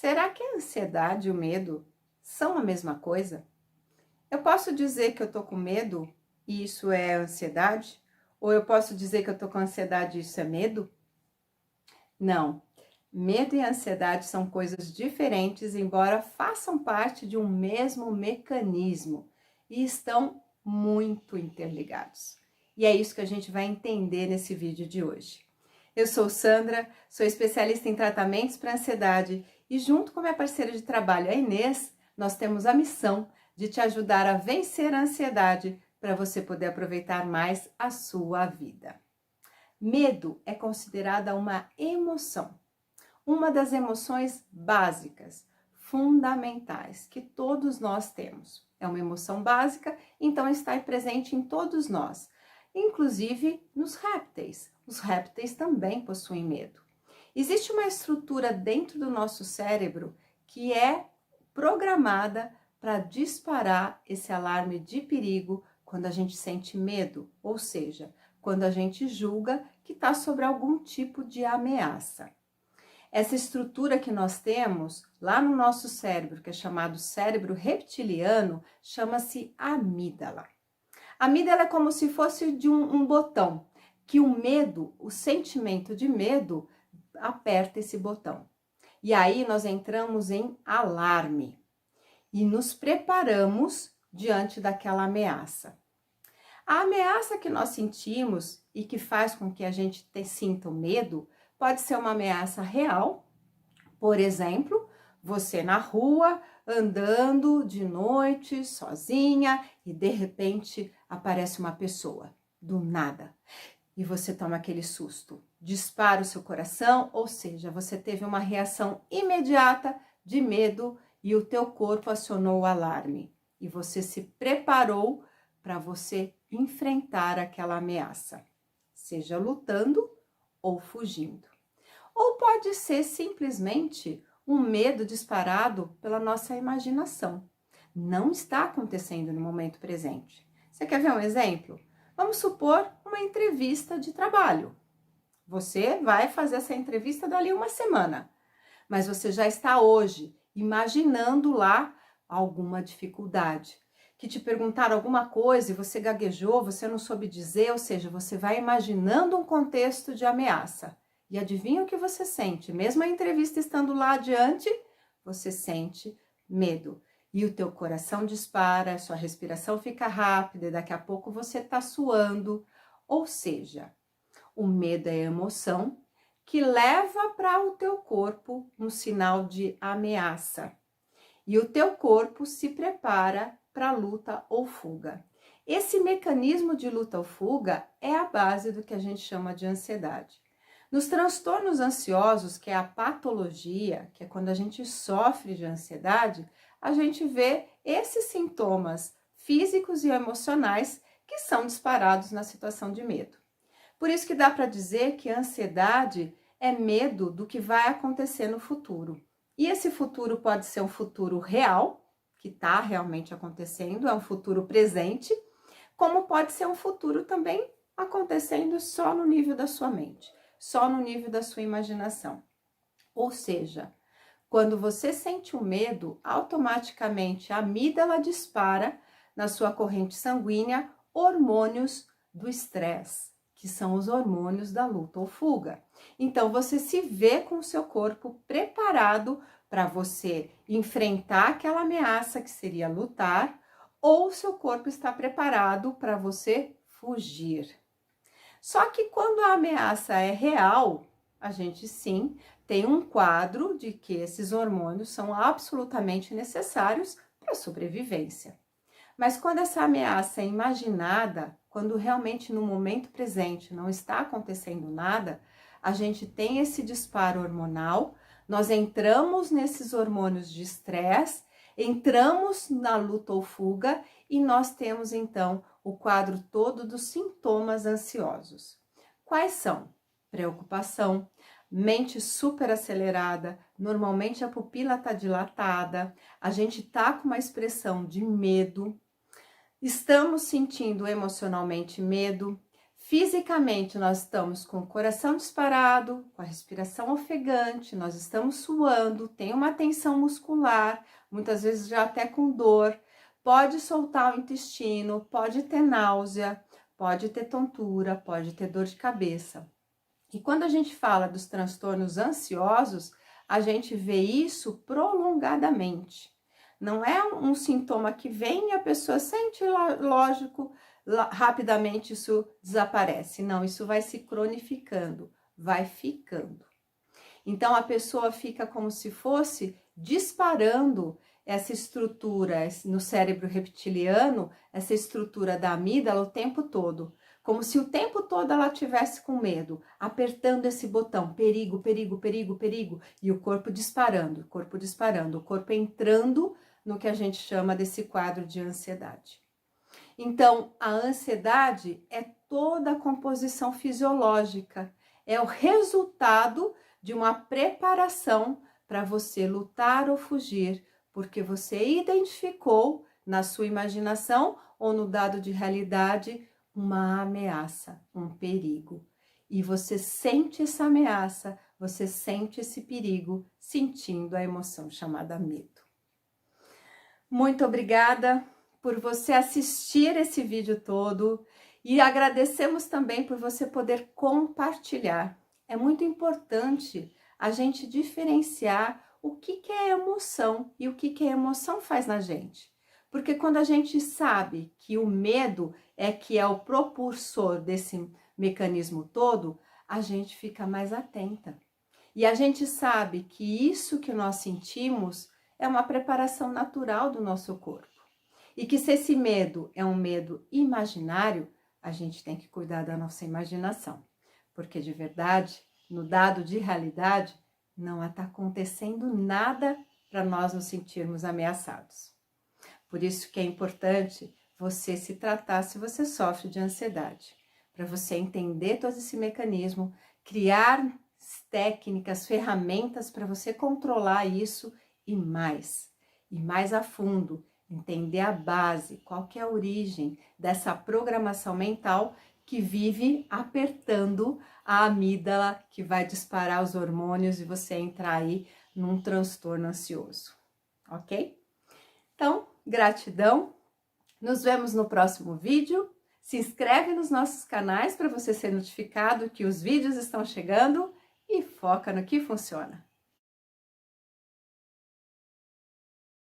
Será que a ansiedade e o medo são a mesma coisa? Eu posso dizer que eu tô com medo e isso é ansiedade? Ou eu posso dizer que eu tô com ansiedade e isso é medo? Não. Medo e ansiedade são coisas diferentes, embora façam parte de um mesmo mecanismo e estão muito interligados. E é isso que a gente vai entender nesse vídeo de hoje. Eu sou Sandra, sou especialista em tratamentos para ansiedade e junto com minha parceira de trabalho, a Inês, nós temos a missão de te ajudar a vencer a ansiedade para você poder aproveitar mais a sua vida. Medo é considerada uma emoção, uma das emoções básicas, fundamentais, que todos nós temos. É uma emoção básica, então está presente em todos nós, inclusive nos répteis. Os répteis também possuem medo. Existe uma estrutura dentro do nosso cérebro que é programada para disparar esse alarme de perigo quando a gente sente medo, ou seja, quando a gente julga que está sobre algum tipo de ameaça. Essa estrutura que nós temos lá no nosso cérebro, que é chamado cérebro reptiliano, chama-se amígdala. A amígdala é como se fosse de um botão, que o medo, o sentimento de medo, aperta esse botão. E aí nós entramos em alarme e nos preparamos diante daquela ameaça. A ameaça que nós sentimos e que faz com que a gente sinta o medo pode ser uma ameaça real, por exemplo, você na rua, andando de noite, sozinha, e de repente aparece uma pessoa, do nada, e você toma aquele susto, dispara o seu coração, ou seja, você teve uma reação imediata de medo e o teu corpo acionou o alarme, e você se preparou para você enfrentar aquela ameaça, seja lutando ou fugindo. Ou pode ser simplesmente um medo disparado pela nossa imaginação. Não está acontecendo no momento presente. Você quer ver um exemplo? Vamos supor uma entrevista de trabalho. Você vai fazer essa entrevista dali uma semana, mas você já está hoje imaginando lá alguma dificuldade. Que te perguntaram alguma coisa e você gaguejou, você não soube dizer, ou seja, você vai imaginando um contexto de ameaça. E adivinha o que você sente? Mesmo a entrevista estando lá adiante, você sente medo. E o teu coração dispara, a sua respiração fica rápida e daqui a pouco você está suando. Ou seja, o medo é a emoção que leva para o teu corpo um sinal de ameaça. E o teu corpo se prepara para luta ou fuga. Esse mecanismo de luta ou fuga é a base do que a gente chama de ansiedade. Nos transtornos ansiosos, que é a patologia, que é quando a gente sofre de ansiedade, a gente vê esses sintomas físicos e emocionais que são disparados na situação de medo. Por isso que dá para dizer que a ansiedade é medo do que vai acontecer no futuro. E esse futuro pode ser um futuro real, que está realmente acontecendo, é um futuro presente, como pode ser um futuro também acontecendo só no nível da sua mente, só no nível da sua imaginação. Ou seja, quando você sente o medo, automaticamente a amígdala dispara na sua corrente sanguínea hormônios do estresse, que são os hormônios da luta ou fuga. Então, você se vê com o seu corpo preparado para você enfrentar aquela ameaça que seria lutar, ou o seu corpo está preparado para você fugir. Só que quando a ameaça é real, a gente sim tem um quadro de que esses hormônios são absolutamente necessários para a sobrevivência. Mas quando essa ameaça é imaginada, quando realmente no momento presente não está acontecendo nada, a gente tem esse disparo hormonal, nós entramos nesses hormônios de estresse, entramos na luta ou fuga e nós temos então o quadro todo dos sintomas ansiosos. Quais são? Preocupação, mente super acelerada, normalmente a pupila está dilatada, a gente está com uma expressão de medo, estamos sentindo emocionalmente medo, Fisicamente, nós estamos com o coração disparado, com a respiração ofegante, nós estamos suando, tem uma tensão muscular, muitas vezes já até com dor, pode soltar o intestino, pode ter náusea, pode ter tontura, pode ter dor de cabeça. E quando a gente fala dos transtornos ansiosos, a gente vê isso prolongadamente. Não é um sintoma que vem e a pessoa sente, lógico, rapidamente isso desaparece. Não, isso vai se cronificando, vai ficando. Então a pessoa fica como se fosse disparando essa estrutura no cérebro reptiliano, essa estrutura da amígdala o tempo todo. Como se o tempo todo ela tivesse com medo, apertando esse botão, perigo, perigo, perigo, perigo, e o corpo disparando, o corpo entrando no que a gente chama desse quadro de ansiedade. Então, a ansiedade é toda a composição fisiológica, é o resultado de uma preparação para você lutar ou fugir, porque você identificou na sua imaginação ou no dado de realidade uma ameaça, um perigo. E você sente essa ameaça, você sente esse perigo, sentindo a emoção chamada medo. Muito obrigada por você assistir esse vídeo todo e agradecemos também por você poder compartilhar. É muito importante a gente diferenciar o que é emoção e o que a emoção faz na gente. Porque quando a gente sabe que o medo é o propulsor desse mecanismo todo, a gente fica mais atenta. E a gente sabe que isso que nós sentimos é uma preparação natural do nosso corpo. E que se esse medo é um medo imaginário, a gente tem que cuidar da nossa imaginação. Porque de verdade, no dado de realidade, não está acontecendo nada para nós nos sentirmos ameaçados. Por isso que é importante você se tratar se você sofre de ansiedade. Para você entender todo esse mecanismo, criar técnicas, ferramentas para você controlar isso e mais a fundo, entender a base, qual que é a origem dessa programação mental que vive apertando a amígdala, que vai disparar os hormônios e você entrar aí num transtorno ansioso, ok? Então, gratidão, nos vemos no próximo vídeo, se inscreve nos nossos canais para você ser notificado que os vídeos estão chegando e foca no que funciona.